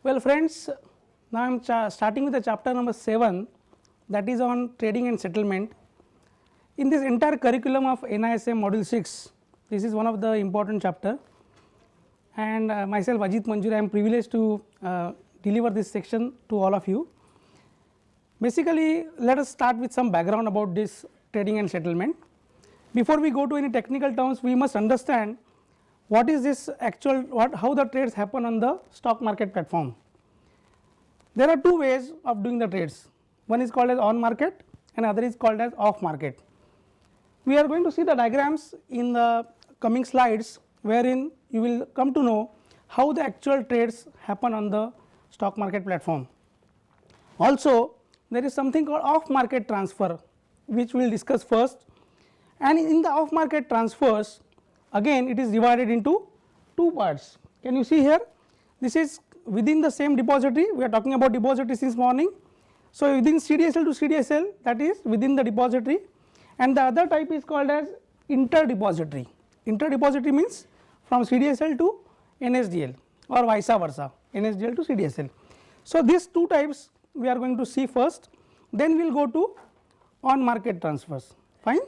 Well friends, now I am starting with the chapter number 7, that is on trading and settlement. In this entire curriculum of NISM module 6, this is one of the important chapter, and myself Ajit Manjure, I am privileged to deliver this section to all of you. Basically, let us start with some background about this trading and settlement. Before we go to any technical terms, we must understand what is this how the trades happen on the stock market platform. There are two ways of doing the trades. One is called as on market and other is called as off market. We are going to see the diagrams in the coming slides, wherein you will come to know how the actual trades happen on the stock market platform. Also, there is something called off market transfer, which we will discuss first, and in the off market transfers, again it is divided into two parts. Can you see here? This is within the same depository. We are talking about depository since morning. So, within CDSL to CDSL, that is within the depository, and the other type is called as inter depository. Inter depository means from CDSL to NSDL or vice versa, NSDL to CDSL. So, these two types we are going to see first, then we will go to on market transfers. Fine.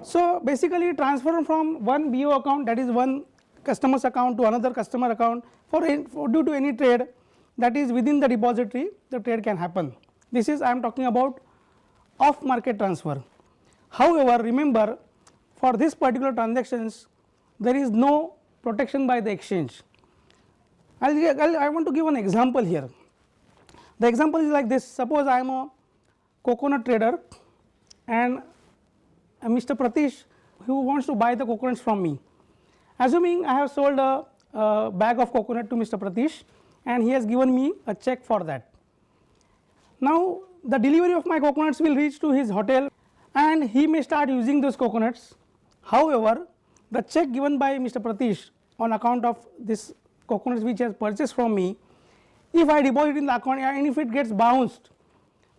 So, basically transfer from one BO account, that is one customer's account, to another customer account for due to any trade that is within the depository, the trade can happen. This is I am talking about off market transfer. However, remember, for this particular transactions there is no protection by the exchange. I want to give an example here. The example is like this. Suppose I am a coconut trader and Mr. Pratish who wants to buy the coconuts from me. Assuming I have sold a bag of coconut to Mr. Pratish and he has given me a check for that. Now, the delivery of my coconuts will reach to his hotel and he may start using those coconuts. However, the check given by Mr. Pratish on account of this coconuts which he has purchased from me, if I deposit in the account and if it gets bounced,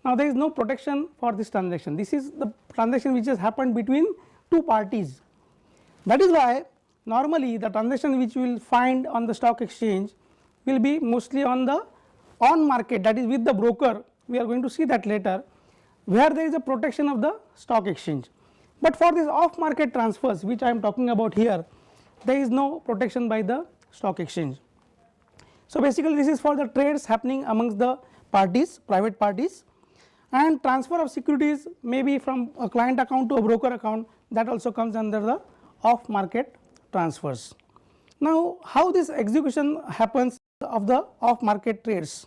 now there is no protection for this transaction. This is the transaction which has happened between two parties. That is why normally the transaction which we will find on the stock exchange will be mostly on the on market, that is with the broker. We are going to see that later, where there is a protection of the stock exchange. But for this off market transfers which I am talking about here, there is no protection by the stock exchange. So, basically this is for the trades happening amongst the parties, private parties, and transfer of securities may be from a client account to a broker account, that also comes under the off market transfers. Now, how this execution happens of the off market trades?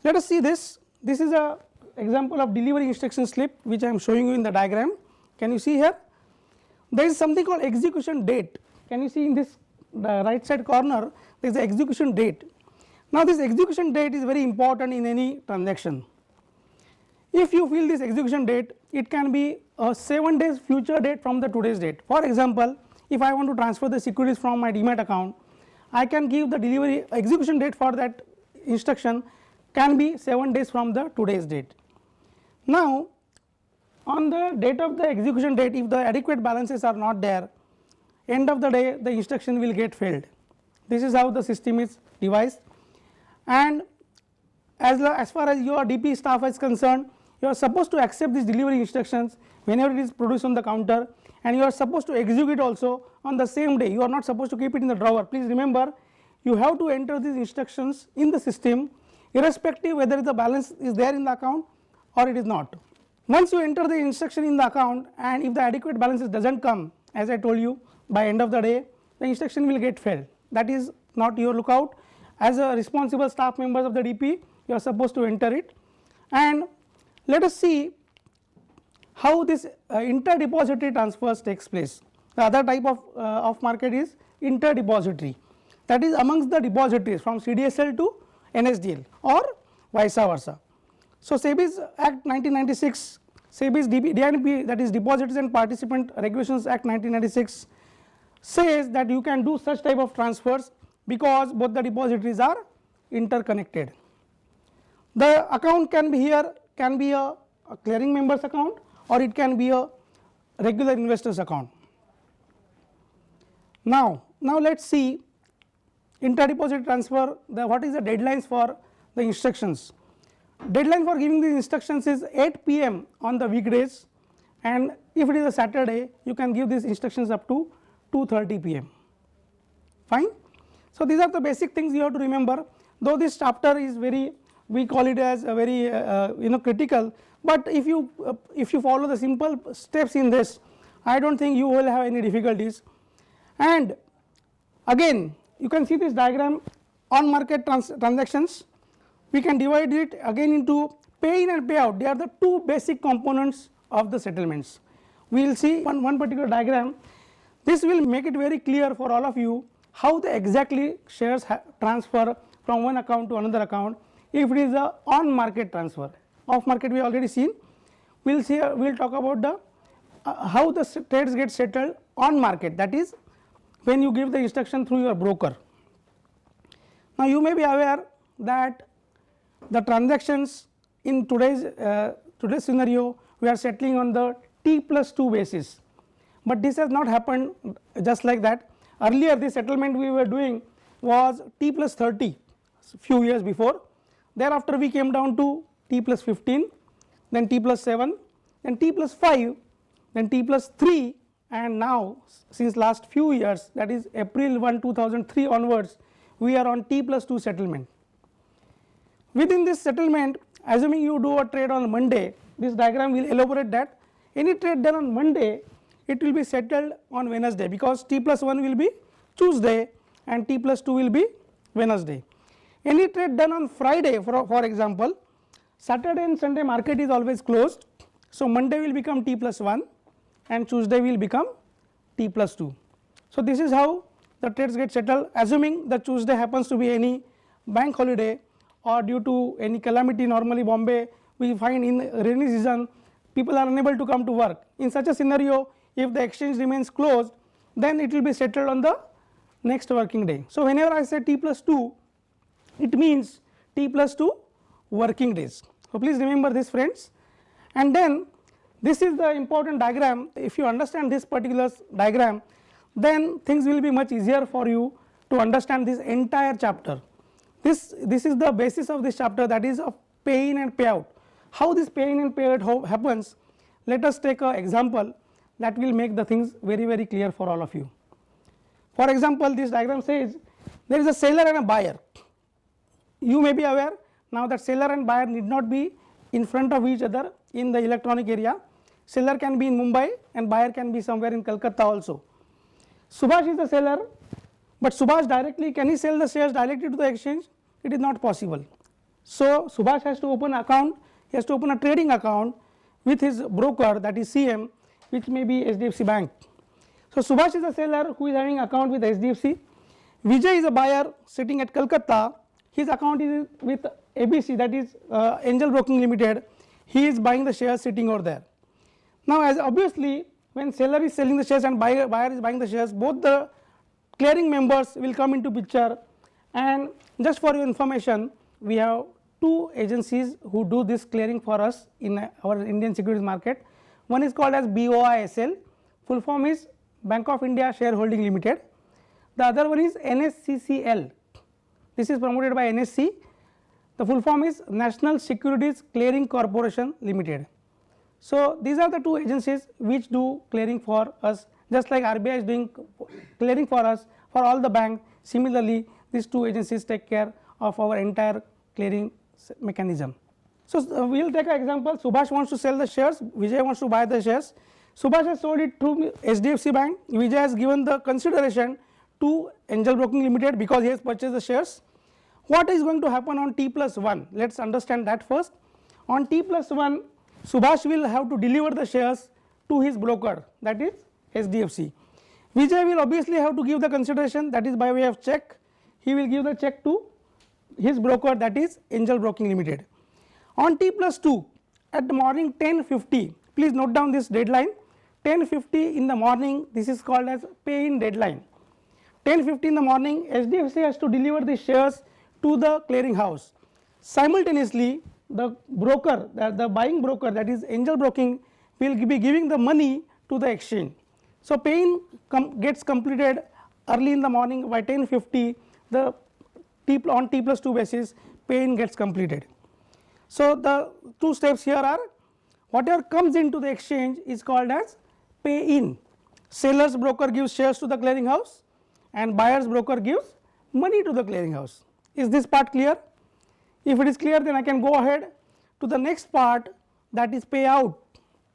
Let us see this. This is a example of delivery instruction slip which I am showing you in the diagram. Can you see here? There is something called execution date. Can you see in this the right side corner, there is the execution date. Now, this execution date is very important in any transaction. If you fill this execution date, it can be a 7 days future date from the today's date. For example, if I want to transfer the securities from my demat account, I can give the delivery execution date for that instruction can be 7 days from the today's date. Now, on the date of the execution date, if the adequate balances are not there, end of the day the instruction will get failed. This is how the system is devised, and as far as your DP staff is concerned, you are supposed to accept these delivery instructions whenever it is produced on the counter, and you are supposed to execute also on the same day. You are not supposed to keep it in the drawer. Please remember, you have to enter these instructions in the system irrespective whether the balance is there in the account or it is not. Once you enter the instruction in the account and if the adequate balances does not come, as I told you, by end of the day the instruction will get failed. That is not your lookout. As a responsible staff members of the DP, you are supposed to enter it. And let us see how this inter depository transfers takes place. The other type of off market is inter depository, that is amongst the depositories from CDSL to NSDL or vice versa. So, SEBI's Act 1996, SEBI's DNP, that is Depositors and Participant Regulations Act 1996, says that you can do such type of transfers because both the depositories are interconnected. The account can be here, can be a clearing members account or it can be a regular investors account. Now let us see inter-depository transfer, what is the deadlines for the instructions. Deadline for giving these instructions is 8 p.m. on the weekdays, and if it is a Saturday you can give these instructions up to 2:30 p.m. Fine. So, these are the basic things you have to remember, though this chapter is very, we call it as a very critical, but if you follow the simple steps in this, I do not think you will have any difficulties. And again you can see this diagram on market transactions. We can divide it again into pay in and payout. They are the two basic components of the settlements. We will see one particular diagram. This will make it very clear for all of you how the exactly shares transfer from one account to another account if it is a on market transfer. Off market we already seen. We will see, we will talk about the how the trades get settled on market, that is when you give the instruction through your broker. Now you may be aware that the transactions in today's scenario we are settling on the T+2 basis, but this has not happened just like that. Earlier the settlement we were doing was T+30 few years before, thereafter we came down to T+15, then T+7, then T+5, then T+3, and now since last few years, that is April 1, 2003 onwards, we are on T+2 settlement. Within this settlement, assuming you do a trade on Monday, this diagram will elaborate that any trade done on Monday it will be settled on Wednesday, because T+1 will be Tuesday and T+2 will be Wednesday. Any trade done on Friday, for example, Saturday and Sunday market is always closed, so Monday will become T+1 and Tuesday will become T+2. So this is how the trades get settled, assuming the Tuesday happens to be any bank holiday or due to any calamity. Normally Bombay we find in rainy season people are unable to come to work. In such a scenario, if the exchange remains closed, then it will be settled on the next working day. So whenever I say T+2, it means T+2 working days. So please remember this, friends. And then this is the important diagram. If you understand this particular diagram, then things will be much easier for you to understand this entire chapter. This is the basis of this chapter, that is of pay in and payout. How this pay in and payout happens, let us take an example that will make the things very clear for all of you. For example, this diagram says there is a seller and a buyer. You may be aware now that seller and buyer need not be in front of each other in the electronic area. Seller can be in Mumbai and buyer can be somewhere in Calcutta also. Subhash is the seller, but Subhash directly, can he sell the shares directly to the exchange? It is not possible. So Subhash has to open account, he has to open a trading account with his broker, that is CM, which may be HDFC Bank. So Subhash is a seller who is having account with HDFC. Vijay is a buyer sitting at Calcutta, his account is with ABC, that is Angel Broking Limited. He is buying the shares sitting over there. Now as obviously when seller is selling the shares and buyer is buying the shares, both the clearing members will come into picture. And just for your information, we have two agencies who do this clearing for us in our Indian securities market. One is called as BOISL, full form is Bank of India Shareholding Limited. The other one is NSCCL. This is promoted by NSC. The full form is National Securities Clearing Corporation Limited. So these are the two agencies which do clearing for us, just like RBI is doing clearing for us for all the banks. Similarly, these two agencies take care of our entire clearing mechanism. So we will take an example. Subhash wants to sell the shares, Vijay wants to buy the shares. Subhash has sold it through HDFC Bank, Vijay has given the consideration to Angel Broking Limited because he has purchased the shares. What is going to happen on T+1? Let us understand that first. On T+1, Subhash will have to deliver the shares to his broker, that is HDFC. Vijay will obviously have to give the consideration, that is by way of check. He will give the check to his broker, that is Angel Broking Limited. On T+2, at the morning 10:50, please note down this deadline, 10:50 in the morning, this is called as pay in deadline. 10:50 in the morning, HDFC has to deliver the shares to the clearing house. Simultaneously, the broker, the buying broker, that is Angel Broking, will be giving the money to the exchange. So pay in gets completed early in the morning by 10:50. the on T plus 2 basis pay in gets completed. So the two steps here are, whatever comes into the exchange is called as pay in. Seller's broker gives shares to the clearing house and buyer's broker gives money to the clearing house. Is this part clear? If it is clear, then I can go ahead to the next part, that is payout.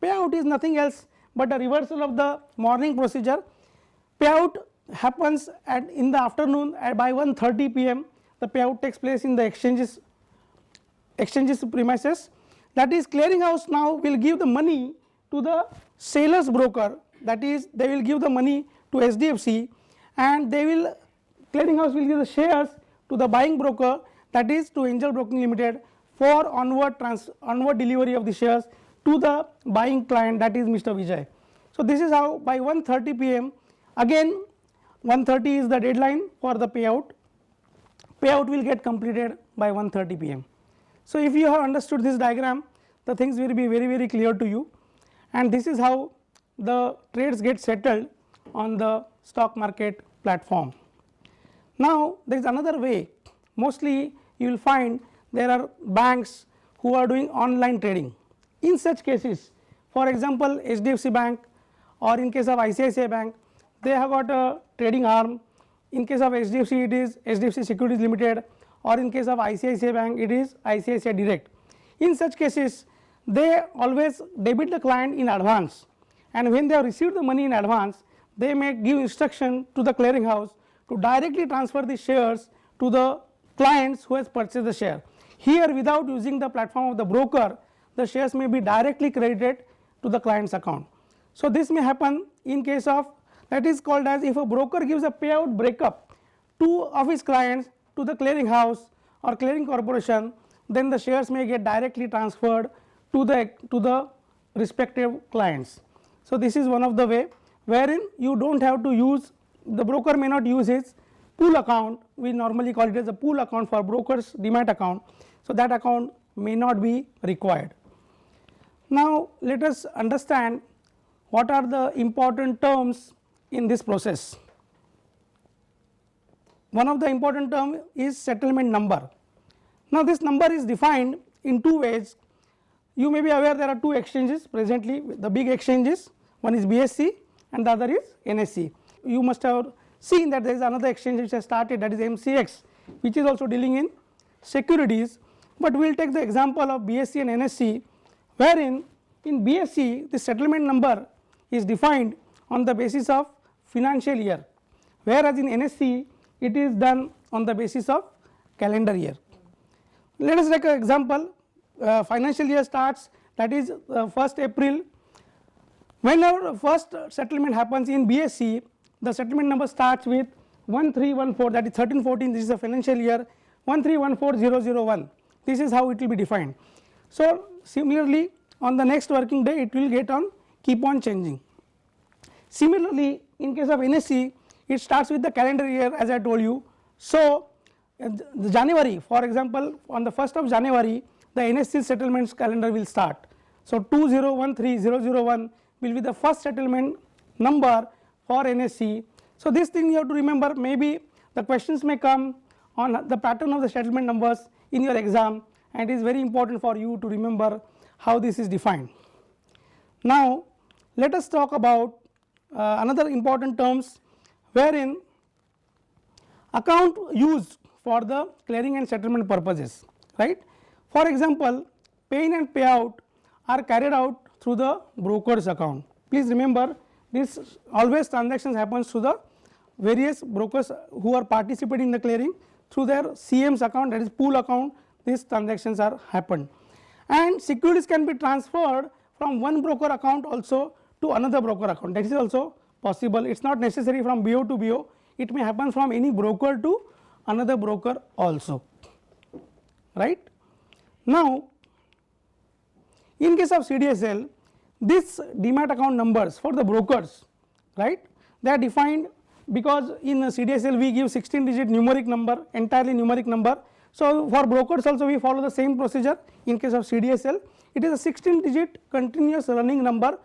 Payout is nothing else but a reversal of the morning procedure. Payout happens in the afternoon by 1:30 p.m. The payout takes place in the exchanges premises. That is, clearing house now will give the money to the seller's broker, that is, they will give the money to SDFC, and clearing house will give the shares to the buying broker, that is to Angel Broking Limited, for onward delivery of the shares to the buying client, that is Mr. Vijay. So this is how by 1:30 p.m. again 1:30 is the deadline for the payout. Payout will get completed by 1:30 p.m. So if you have understood this diagram, the things will be very clear to you, and this is how the trades get settled on the stock market platform. Now there is another way. Mostly you will find there are banks who are doing online trading. In such cases, for example HDFC Bank, or in case of ICICI Bank, they have got a trading arm. In case of HDFC, it is HDFC Securities Limited, or in case of ICICI Bank, it is ICICI Direct. In such cases, they always debit the client in advance, and when they have received the money in advance, they may give instruction to the clearing house to directly transfer the shares to the clients who has purchased the share. Here, without using the platform of the broker, the shares may be directly credited to the client's account. So this may happen in case of, that is called as, if a broker gives a payout breakup to of his clients to the clearing house or clearing corporation, then the shares may get directly transferred to the respective clients. So this is one of the way wherein you do not have to use, the broker may not use his pool account. We normally call it as a pool account for brokers demat account. So that account may not be required. Now let us understand what are the important terms in this process. One of the important term is settlement number. Now this number is defined in two ways. You may be aware there are two exchanges presently, the big exchanges, one is BSE and the other is NSE. You must have seen that there is another exchange which has started, that is MCX, which is also dealing in securities, but we will take the example of BSE and NSE, wherein in BSE the settlement number is defined on the basis of financial year, whereas in NSE it is done on the basis of calendar year. Let us take an example. Financial year starts, that is 1st April. Whenever first settlement happens in BSE, the settlement number starts with 1314, that is 1314, this is a financial year, 1314001, this is how it will be defined. So similarly on the next working day it will keep on changing. Similarly in case of NSE, it starts with the calendar year, as I told you. So the January, for example, on the 1st of January the NSE settlements calendar will start. So 2013001 will be the first settlement number for NSE. So this thing you have to remember, maybe the questions may come on the pattern of the settlement numbers in your exam, and it is very important for you to remember how this is defined. Now let us talk about another important terms wherein account used for the clearing and settlement purposes, right. For example, pay in and payout are carried out through the broker's account. Please remember, this always transactions happens through the various brokers who are participating in the clearing through their CM's account, that is pool account, these transactions are happened. And securities can be transferred from one broker account also to another broker account, that is also possible. It is not necessary from BO to BO, it may happen from any broker to another broker also, right. Now in case of CDSL, this demat account numbers for the brokers, right, they are defined because in CDSL we give 16 digit numeric number, entirely numeric number. So for brokers also we follow the same procedure. In case of CDSL, it is a 16 digit continuous running number.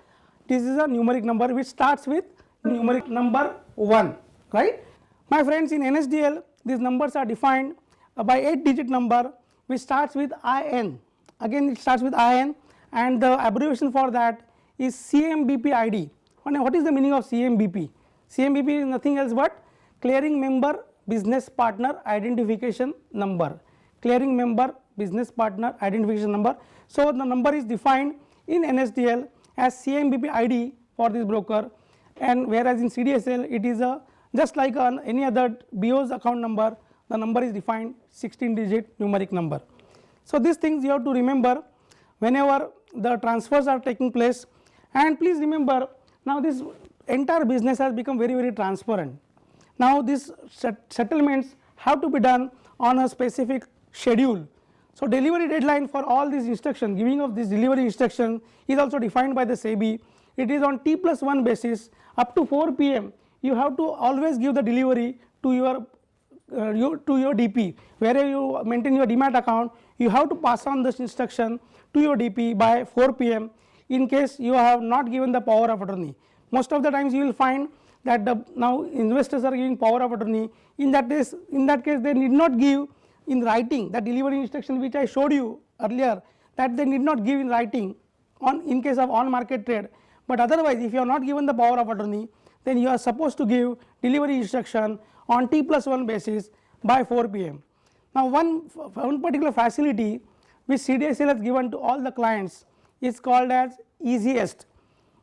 This is a numeric number which starts with numeric number 1, right. My friends, in NSDL these numbers are defined by 8-digit number which starts with IN. Again it starts with IN, and the abbreviation for that is CMBP ID. What is the meaning of CMBP? CMBP is nothing else but clearing member business partner identification number. Clearing member business partner identification number. So the number is defined in NSDL as CMBP ID for this broker, and whereas in CDSL it is a just like on any other BO's account number, the number is defined 16-digit numeric number. So these things you have to remember whenever the transfers are taking place, and please remember now this entire business has become very transparent. Now these settlements have to be done on a specific schedule. So delivery deadline for all these instructions, giving of this delivery instruction is also defined by the SEBI. It is on T+1 basis. Up to 4 p.m. you have to always give the delivery to your DP. Wherever you maintain your demat account, you have to pass on this instruction to your DP by 4 p.m. in case you have not given the power of attorney. Most of the times you will find that now investors are giving power of attorney. In that case they need not give in writing the delivery instruction which I showed you earlier, that they need not give in writing in case of on market trade. But otherwise if you are not given the power of attorney, then you are supposed to give delivery instruction on T+1 basis by 4 p.m. Now one particular facility which CDSL has given to all the clients is called as easiest.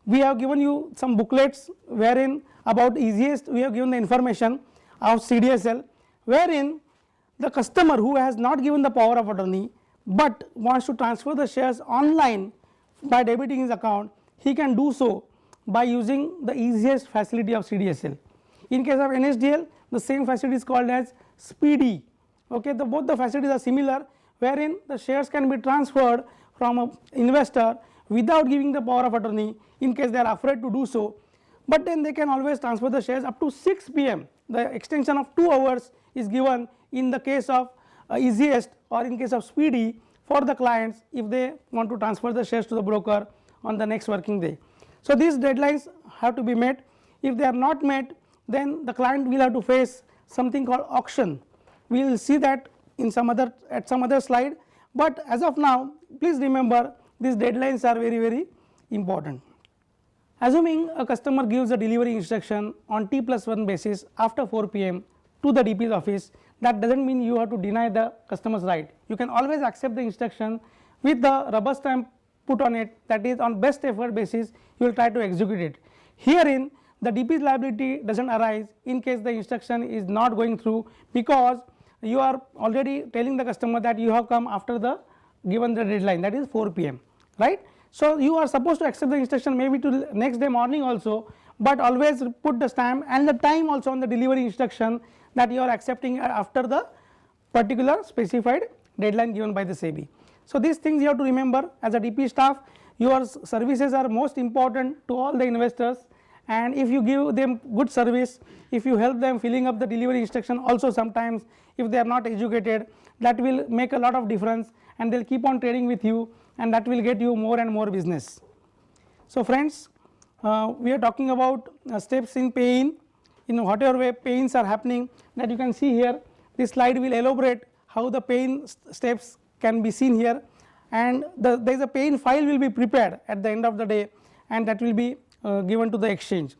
We have given you some booklets wherein about easiest we have given the information of CDSL, wherein the customer who has not given the power of attorney but wants to transfer the shares online by debiting his account, he can do so by using the easiest facility of CDSL. In case of NSDL the same facility is called as speedy. Okay, both the facilities are similar, wherein the shares can be transferred from an investor without giving the power of attorney in case they are afraid to do so, but then they can always transfer the shares up to 6 p.m. The extension of 2 hours is given in the case of easiest or in case of speedy for the clients if they want to transfer the shares to the broker on the next working day. So these deadlines have to be met. If they are not met, then the client will have to face something called auction. We will see that in some other slide, but as of now please remember these deadlines are very important. Assuming a customer gives a delivery instruction on T+1 basis after 4 p.m. to the DP's office, that does not mean you have to deny the customer's right. You can always accept the instruction with the rubber stamp put on it, that is on best effort basis you will try to execute it. Herein the DP's liability does not arise in case the instruction is not going through, because you are already telling the customer that you have come after the given the deadline, that is 4 p.m. right. So you are supposed to accept the instruction maybe to next day morning also, but always put the stamp and the time also on the delivery instruction that you are accepting after the particular specified deadline given by the SEBI. So these things you have to remember as a DP staff. Your services are most important to all the investors, and if you give them good service, if you help them filling up the delivery instruction also, sometimes if they are not educated, that will make a lot of difference and they will keep on trading with you, and that will get you more and more business. So friends, we are talking about steps in pay-in, in whatever way pay-ins are happening, that you can see here. This slide will elaborate how the pay-in steps can be seen here, and there is a pay-in file will be prepared at the end of the day, and that will be given to the exchange.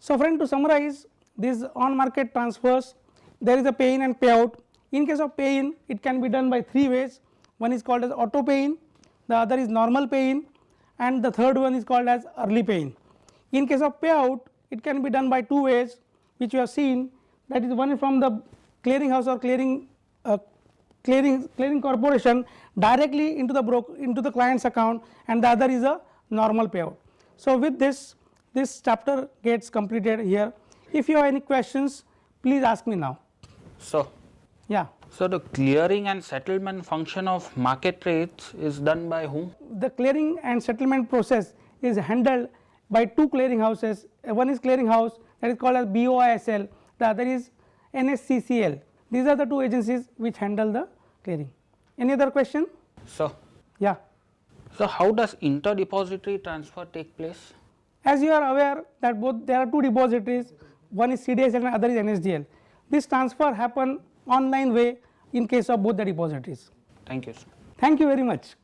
So friend, to summarize these on market transfers, there is a pay-in and payout. In case of pay-in, it can be done by 3 ways. One is called as auto pay-in, the other is normal pay-in, and the third one is called as early pay-in. In case of payout, it can be done by 2 ways which you have seen, that is one from the clearing house or clearing corporation directly into the client's account, and the other is a normal payout. So with this chapter gets completed here. If you have any questions, please ask me now. So yeah. So the clearing and settlement function of market trades is done by whom? The clearing and settlement process is handled by 2 clearing houses. One is clearing house, that is called as BOISL, the other is NSCCL. These are the 2 agencies which handle the clearing. Any other question? So yeah. So how does inter-depository transfer take place? As you are aware that there are 2 depositories, one is CDSL and other is NSDL. this transfer happen online way in case of both the depositories. Thank you, sir. Thank you very much.